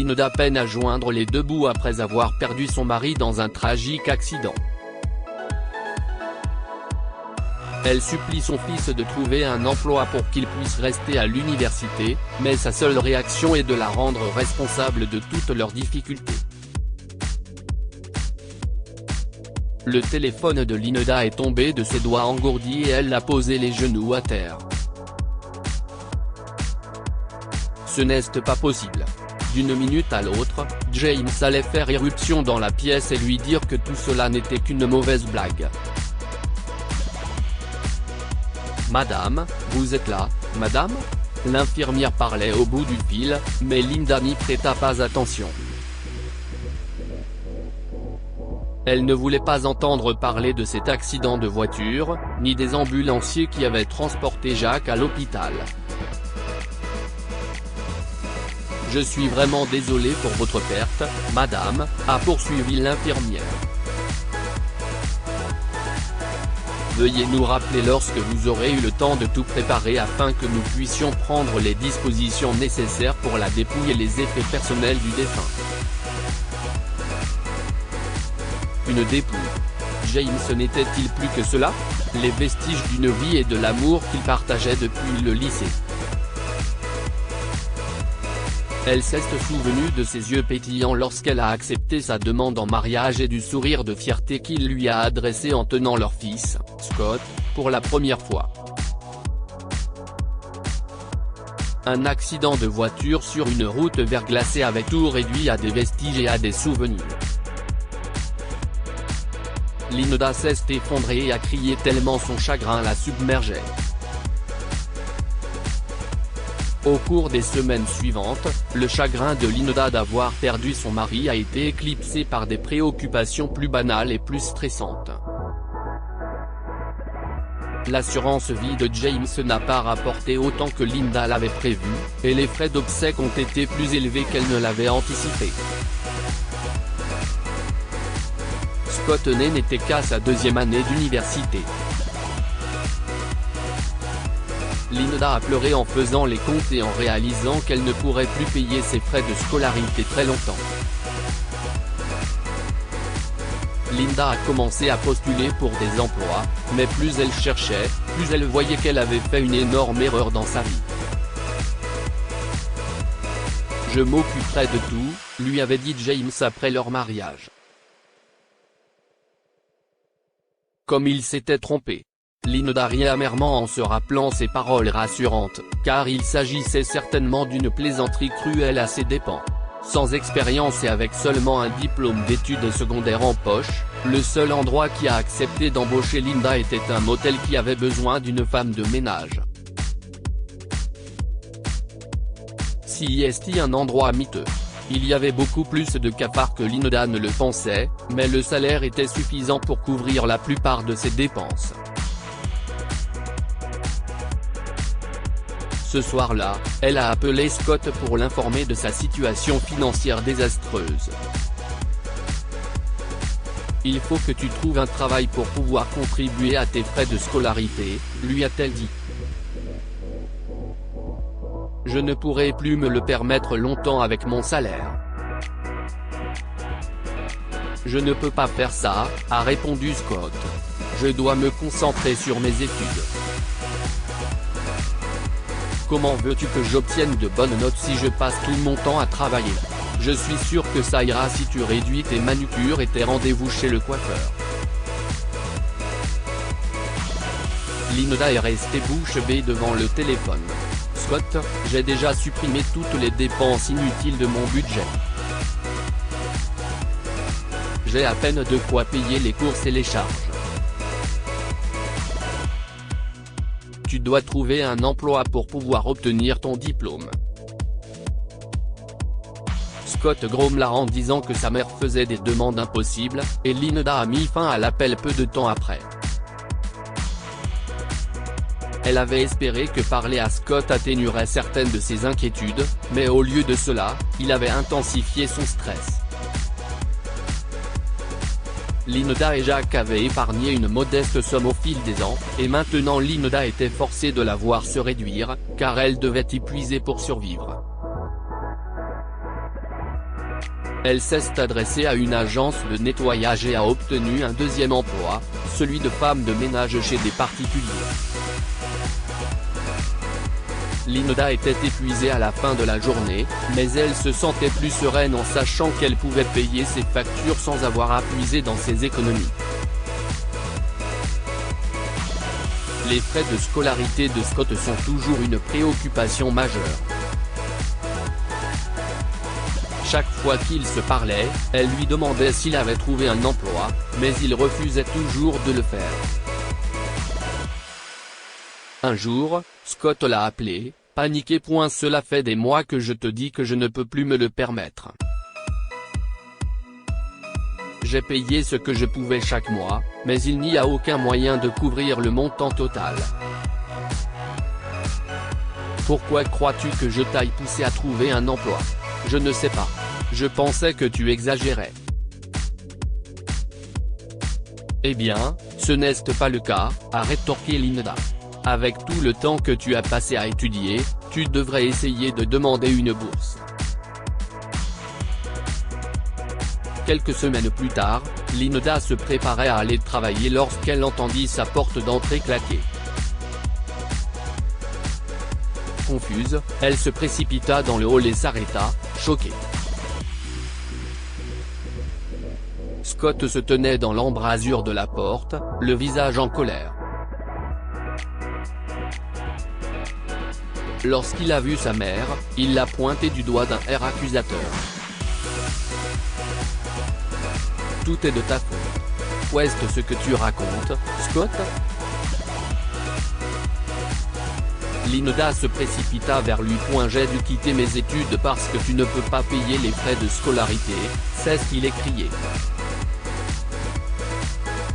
Linda peine à joindre les deux bouts après avoir perdu son mari dans un tragique accident. Elle supplie son fils de trouver un emploi pour qu'il puisse rester à l'université, mais sa seule réaction est de la rendre responsable de toutes leurs difficultés. Le téléphone de Linda est tombé de ses doigts engourdis et elle a posé les genoux à terre. Ce n'est pas possible. D'une minute à l'autre, James allait faire irruption dans la pièce et lui dire que tout cela n'était qu'une mauvaise blague. « Madame, vous êtes là, madame ?» L'infirmière parlait au bout du fil, mais Linda n'y prêta pas attention. Elle ne voulait pas entendre parler de cet accident de voiture, ni des ambulanciers qui avaient transporté Jacques à l'hôpital. « Je suis vraiment désolé pour votre perte, madame », a poursuivi l'infirmière. Veuillez nous rappeler lorsque vous aurez eu le temps de tout préparer afin que nous puissions prendre les dispositions nécessaires pour la dépouille et les effets personnels du défunt. Une dépouille. James n'était-il plus que cela? Les vestiges d'une vie et de l'amour qu'il partageait depuis le lycée. Elle s'est souvenue de ses yeux pétillants lorsqu'elle a accepté sa demande en mariage et du sourire de fierté qu'il lui a adressé en tenant leur fils, Scott, pour la première fois. Un accident de voiture sur une route verglacée avait tout réduit à des vestiges et à des souvenirs. Linda s'est effondrée et a crié tellement son chagrin la submergeait. Au cours des semaines suivantes, le chagrin de Linda d'avoir perdu son mari a été éclipsé par des préoccupations plus banales et plus stressantes. L'assurance vie de James n'a pas rapporté autant que Linda l'avait prévu, et les frais d'obsèques ont été plus élevés qu'elle ne l'avait anticipé. Scott n'était qu'à sa deuxième année d'université. Linda a pleuré en faisant les comptes et en réalisant qu'elle ne pourrait plus payer ses frais de scolarité très longtemps. Linda a commencé à postuler pour des emplois, mais plus elle cherchait, plus elle voyait qu'elle avait fait une énorme erreur dans sa vie. « Je m'occuperai de tout », lui avait dit James après leur mariage. Comme il s'était trompé. Linda rit amèrement en se rappelant ces paroles rassurantes, car il s'agissait certainement d'une plaisanterie cruelle à ses dépens. Sans expérience et avec seulement un diplôme d'études secondaires en poche, le seul endroit qui a accepté d'embaucher Linda était un motel qui avait besoin d'une femme de ménage. C'était un endroit miteux. Il y avait beaucoup plus de cafards que Linda ne le pensait, mais le salaire était suffisant pour couvrir la plupart de ses dépenses. Ce soir-là, elle a appelé Scott pour l'informer de sa situation financière désastreuse. « Il faut que tu trouves un travail pour pouvoir contribuer à tes frais de scolarité », lui a-t-elle dit. « Je ne pourrai plus me le permettre longtemps avec mon salaire. »« Je ne peux pas faire ça », a répondu Scott. « Je dois me concentrer sur mes études. » Comment veux-tu que j'obtienne de bonnes notes si je passe tout mon temps à travailler? Je suis sûr que ça ira si tu réduis tes manucures et tes rendez-vous chez le coiffeur. Linda est restée bouche bée devant le téléphone. Scott, j'ai déjà supprimé toutes les dépenses inutiles de mon budget. J'ai à peine de quoi payer les courses et les charges. Tu dois trouver un emploi pour pouvoir obtenir ton diplôme. Scott grommela en disant que sa mère faisait des demandes impossibles, et Linda a mis fin à l'appel peu de temps après. Elle avait espéré que parler à Scott atténuerait certaines de ses inquiétudes, mais au lieu de cela, il avait intensifié son stress. Linda et Jacques avaient épargné une modeste somme au fil des ans, et maintenant Linda était forcée de la voir se réduire, car elle devait y puiser pour survivre. Elle s'est adressée à une agence de nettoyage et a obtenu un deuxième emploi, celui de femme de ménage chez des particuliers. Linda était épuisée à la fin de la journée, mais elle se sentait plus sereine en sachant qu'elle pouvait payer ses factures sans avoir à puiser dans ses économies. Les frais de scolarité de Scott sont toujours une préoccupation majeure. Chaque fois qu'ils se parlaient, elle lui demandait s'il avait trouvé un emploi, mais il refusait toujours de le faire. Un jour, Scott l'a appelé, paniqué. Cela fait des mois que je te dis que je ne peux plus me le permettre. J'ai payé ce que je pouvais chaque mois, mais il n'y a aucun moyen de couvrir le montant total. Pourquoi crois-tu que je t'aille poussé à trouver un emploi? Je ne sais pas. Je pensais que tu exagérais. Eh bien, ce n'est pas le cas, a rétorqué Linda. Avec tout le temps que tu as passé à étudier, tu devrais essayer de demander une bourse. Quelques semaines plus tard, Linda se préparait à aller travailler lorsqu'elle entendit sa porte d'entrée claquer. Confuse, elle se précipita dans le hall et s'arrêta, choquée. Scott se tenait dans l'embrasure de la porte, le visage en colère. Lorsqu'il a vu sa mère, il l'a pointé du doigt d'un air accusateur. Tout est de ta faute. Qu'est-ce ce que tu racontes, Scott? Linda se précipita vers lui. J'ai dû quitter mes études parce que tu ne peux pas payer les frais de scolarité, c'est ce qu'il écriait.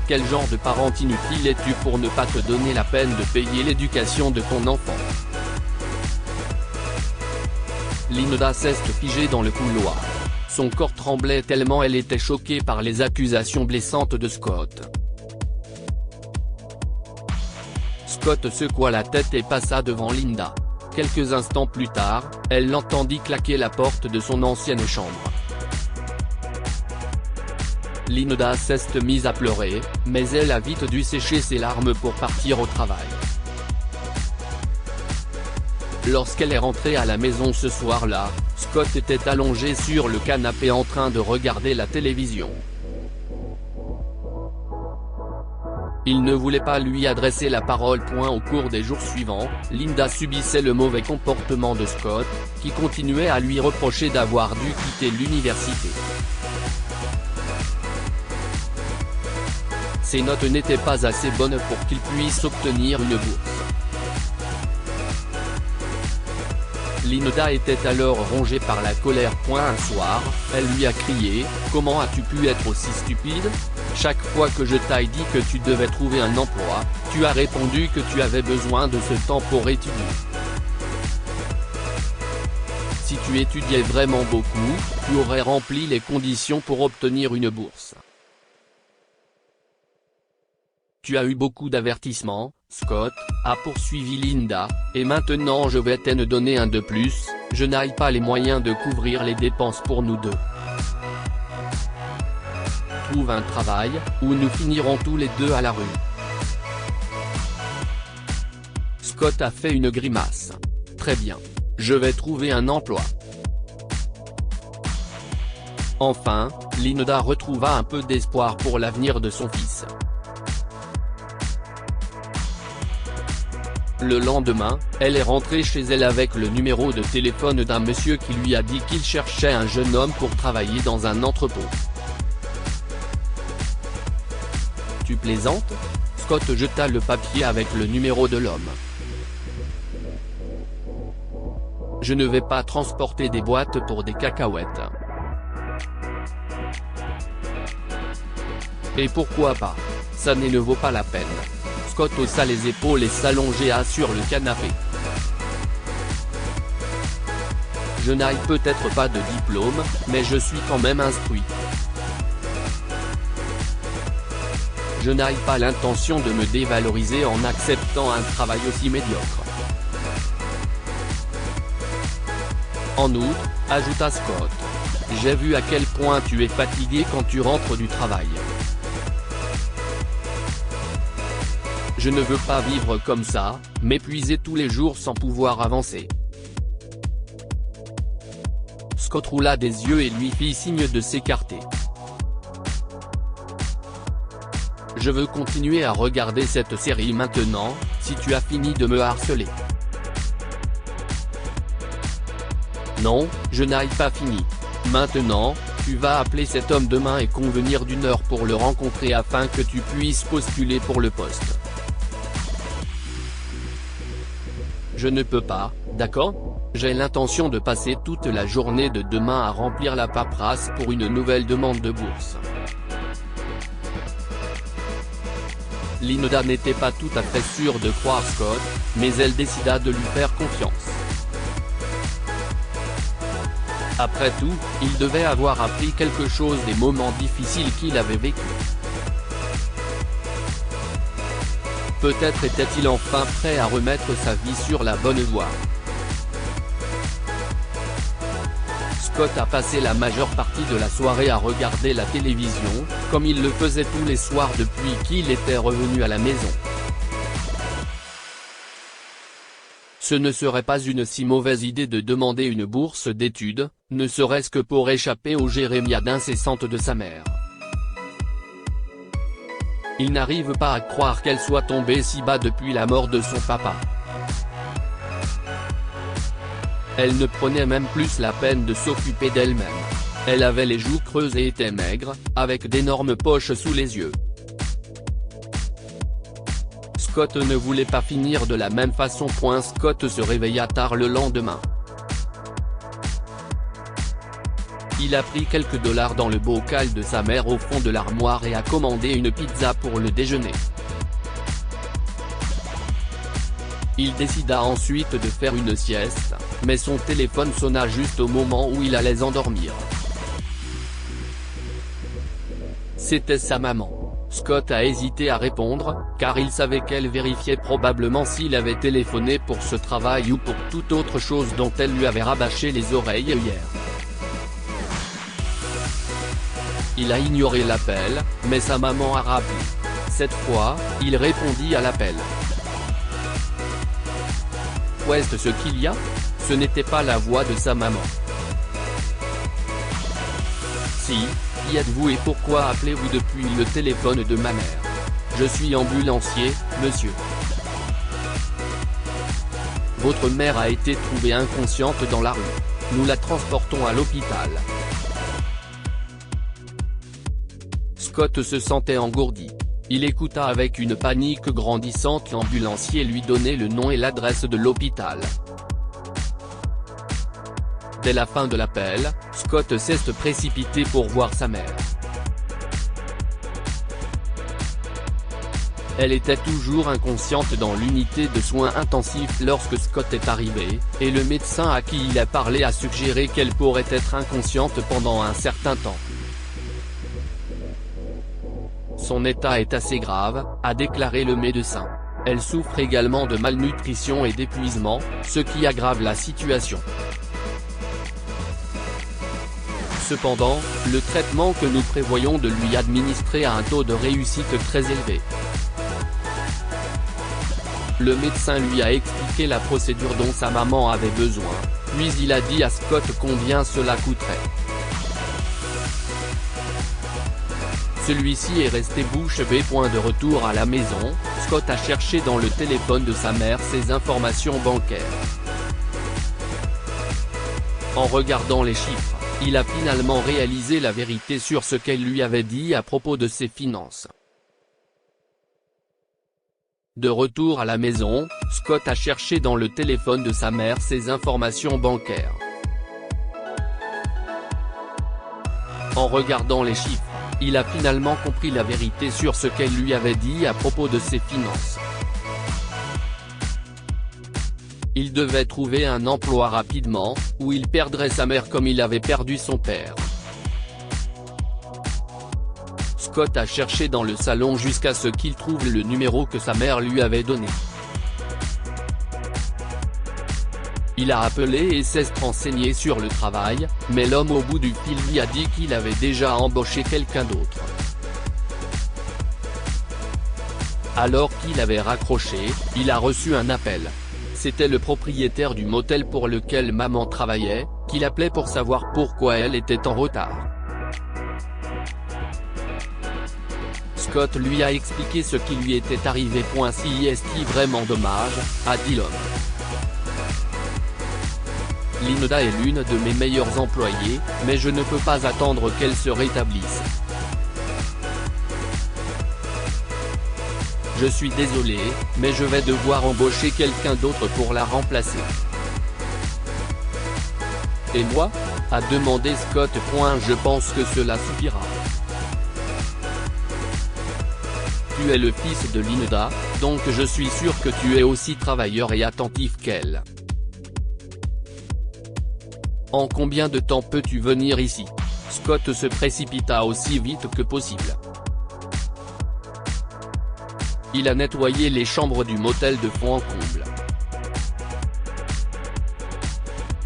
Quel genre de parent inutile es-tu pour ne pas te donner la peine de payer l'éducation de ton enfant? Linda s'est figée dans le couloir. Son corps tremblait tellement elle était choquée par les accusations blessantes de Scott. Scott secoua la tête et passa devant Linda. Quelques instants plus tard, elle l'entendit claquer la porte de son ancienne chambre. Linda s'est mise à pleurer, mais elle a vite dû sécher ses larmes pour partir au travail. Lorsqu'elle est rentrée à la maison ce soir-là, Scott était allongé sur le canapé en train de regarder la télévision. Il ne voulait pas lui adresser la parole. Au cours des jours suivants, Linda subissait le mauvais comportement de Scott, qui continuait à lui reprocher d'avoir dû quitter l'université. Ses notes n'étaient pas assez bonnes pour qu'il puisse obtenir une bourse. Linda était alors rongée par la colère. Un soir, elle lui a crié « Comment as-tu pu être aussi stupide? Chaque fois que je t'ai dit que tu devais trouver un emploi, tu as répondu que tu avais besoin de ce temps pour étudier. Si tu étudiais vraiment beaucoup, tu aurais rempli les conditions pour obtenir une bourse. Tu as eu beaucoup d'avertissements, Scott, a poursuivi Linda, et maintenant je vais te donner un de plus, je n'ai pas les moyens de couvrir les dépenses pour nous deux. Trouve un travail, ou nous finirons tous les deux à la rue. Scott a fait une grimace. Très bien. Je vais trouver un emploi. Enfin, Linda retrouva un peu d'espoir pour l'avenir de son fils. Le lendemain, elle est rentrée chez elle avec le numéro de téléphone d'un monsieur qui lui a dit qu'il cherchait un jeune homme pour travailler dans un entrepôt. Tu plaisantes? Scott jeta le papier avec le numéro de l'homme. Je ne vais pas transporter des boîtes pour des cacahuètes. Et pourquoi pas? Ça ne vaut pas la peine. Scott haussa les épaules et s'allongea sur le canapé. Je n'ai peut-être pas de diplôme, mais je suis quand même instruit. Je n'ai pas l'intention de me dévaloriser en acceptant un travail aussi médiocre. En outre, ajouta Scott, j'ai vu à quel point tu es fatigué quand tu rentres du travail. Je ne veux pas vivre comme ça, m'épuiser tous les jours sans pouvoir avancer. Scott roula des yeux et lui fit signe de s'écarter. Je veux continuer à regarder cette série maintenant, si tu as fini de me harceler. Non, je n'ai pas fini. Maintenant, tu vas appeler cet homme demain et convenir d'une heure pour le rencontrer afin que tu puisses postuler pour le poste. Je ne peux pas, d'accord ? J'ai l'intention de passer toute la journée de demain à remplir la paperasse pour une nouvelle demande de bourse. Linda n'était pas tout à fait sûre de croire Scott, mais elle décida de lui faire confiance. Après tout, il devait avoir appris quelque chose des moments difficiles qu'il avait vécus. Peut-être était-il enfin prêt à remettre sa vie sur la bonne voie. Scott a passé la majeure partie de la soirée à regarder la télévision, comme il le faisait tous les soirs depuis qu'il était revenu à la maison. Ce ne serait pas une si mauvaise idée de demander une bourse d'études, ne serait-ce que pour échapper aux jérémiades incessantes de sa mère. Il n'arrive pas à croire qu'elle soit tombée si bas depuis la mort de son papa. Elle ne prenait même plus la peine de s'occuper d'elle-même. Elle avait les joues creuses et était maigre, avec d'énormes poches sous les yeux. Scott ne voulait pas finir de la même façon. Scott se réveilla tard le lendemain. Il a pris quelques dollars dans le bocal de sa mère au fond de l'armoire et a commandé une pizza pour le déjeuner. Il décida ensuite de faire une sieste, mais son téléphone sonna juste au moment où il allait endormir. C'était sa maman. Scott a hésité à répondre, car il savait qu'elle vérifiait probablement s'il avait téléphoné pour ce travail ou pour toute autre chose dont elle lui avait rabâché les oreilles hier. Il a ignoré l'appel, mais sa maman a rappelé. Cette fois, il répondit à l'appel. Qu'est-ce ce qu'il y a ? Ce n'était pas la voix de sa maman. Si, qui êtes-vous et pourquoi appelez-vous depuis le téléphone de ma mère ? Je suis ambulancier, monsieur. Votre mère a été trouvée inconsciente dans la rue. Nous la transportons à l'hôpital. Scott se sentait engourdi. Il écouta avec une panique grandissante l'ambulancier lui donner le nom et l'adresse de l'hôpital. Dès la fin de l'appel, Scott s'est précipité pour voir sa mère. Elle était toujours inconsciente dans l'unité de soins intensifs lorsque Scott est arrivé, et le médecin à qui il a parlé a suggéré qu'elle pourrait être inconsciente pendant un certain temps. Son état est assez grave, a déclaré le médecin. Elle souffre également de malnutrition et d'épuisement, ce qui aggrave la situation. Cependant, le traitement que nous prévoyons de lui administrer a un taux de réussite très élevé. Le médecin lui a expliqué la procédure dont sa maman avait besoin, puis il a dit à Scott combien cela coûterait. Celui-ci est resté bouche bée. De retour à la maison, Scott a cherché dans le téléphone de sa mère ses informations bancaires. En regardant les chiffres, il a finalement réalisé la vérité sur ce qu'elle lui avait dit à propos de ses finances. De retour à la maison, Scott a cherché dans le téléphone de sa mère ses informations bancaires. En regardant les chiffres, il a finalement compris la vérité sur ce qu'elle lui avait dit à propos de ses finances. Il devait trouver un emploi rapidement, ou il perdrait sa mère comme il avait perdu son père. Scott a cherché dans le salon jusqu'à ce qu'il trouve le numéro que sa mère lui avait donné. Il a appelé et s'est renseigné sur le travail, mais l'homme au bout du fil lui a dit qu'il avait déjà embauché quelqu'un d'autre. Alors qu'il avait raccroché, il a reçu un appel. C'était le propriétaire du motel pour lequel maman travaillait, qui l'appelait pour savoir pourquoi elle était en retard. Scott lui a expliqué ce qui lui était arrivé. Si est-ce vraiment dommage, a dit l'homme. Linda est l'une de mes meilleures employées, mais je ne peux pas attendre qu'elle se rétablisse. Je suis désolé, mais je vais devoir embaucher quelqu'un d'autre pour la remplacer. Et moi ? A demandé Scott. Je pense que cela suffira. Tu es le fils de Linda, donc je suis sûr que tu es aussi travailleur et attentif qu'elle. En combien de temps peux-tu venir ici ? Scott se précipita aussi vite que possible. Il a nettoyé les chambres du motel de fond en comble.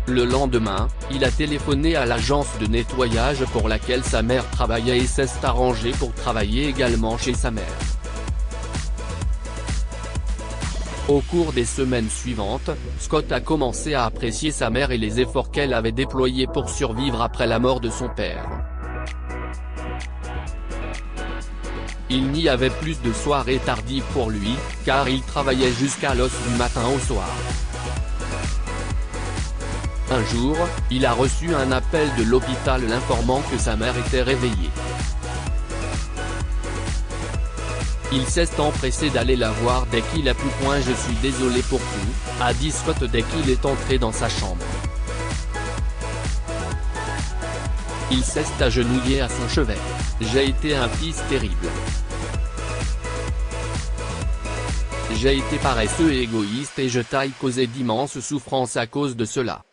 Le lendemain, il a téléphoné à l'agence de nettoyage pour laquelle sa mère travaillait et s'est arrangé pour travailler également chez sa mère. Au cours des semaines suivantes, Scott a commencé à apprécier sa mère et les efforts qu'elle avait déployés pour survivre après la mort de son père. Il n'y avait plus de soirées tardives pour lui, car il travaillait jusqu'à l'os du matin au soir. Un jour, il a reçu un appel de l'hôpital l'informant que sa mère était réveillée. Il s'est empressé d'aller la voir dès qu'il a pu. Je suis désolé pour tout, a dit Scott dès qu'il est entré dans sa chambre. Il s'est agenouillé à son chevet. J'ai été un fils terrible. J'ai été paresseux et égoïste et je t'ai causé d'immenses souffrances à cause de cela.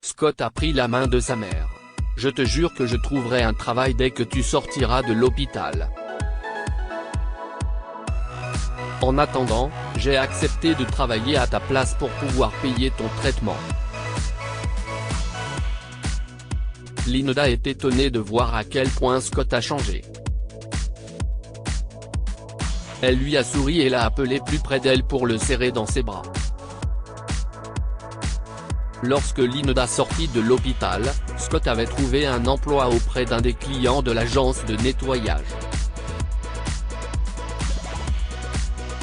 Scott a pris la main de sa mère. Je te jure que je trouverai un travail dès que tu sortiras de l'hôpital. En attendant, j'ai accepté de travailler à ta place pour pouvoir payer ton traitement. Linda est étonnée de voir à quel point Scott a changé. Elle lui a souri et l'a appelé plus près d'elle pour le serrer dans ses bras. Lorsque Linda sortit de l'hôpital, Scott avait trouvé un emploi auprès d'un des clients de l'agence de nettoyage.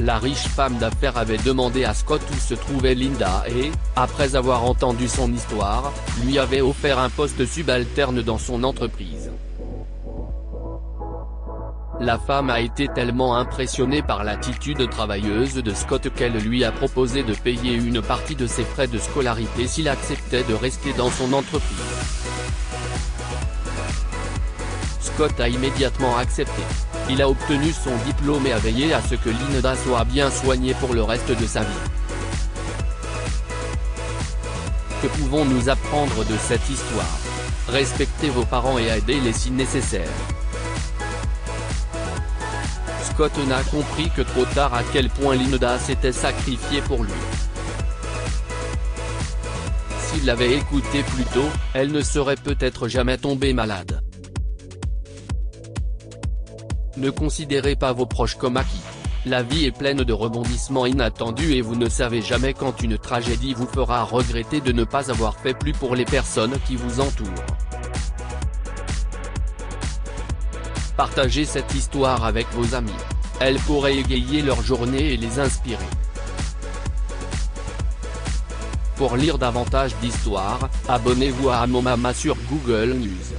La riche femme d'affaires avait demandé à Scott où se trouvait Linda et, après avoir entendu son histoire, lui avait offert un poste subalterne dans son entreprise. La femme a été tellement impressionnée par l'attitude travailleuse de Scott qu'elle lui a proposé de payer une partie de ses frais de scolarité s'il acceptait de rester dans son entreprise. Scott a immédiatement accepté. Il a obtenu son diplôme et a veillé à ce que Linda soit bien soignée pour le reste de sa vie. Que pouvons-nous apprendre de cette histoire ? Respectez vos parents et aidez-les si nécessaire. Scott n'a compris que trop tard à quel point Linda s'était sacrifiée pour lui. S'il l'avait écoutée plus tôt, elle ne serait peut-être jamais tombée malade. Ne considérez pas vos proches comme acquis. La vie est pleine de rebondissements inattendus et vous ne savez jamais quand une tragédie vous fera regretter de ne pas avoir fait plus pour les personnes qui vous entourent. Partagez cette histoire avec vos amis. Elle pourrait égayer leur journée et les inspirer. Pour lire davantage d'histoires, abonnez-vous à Amomama sur Google News.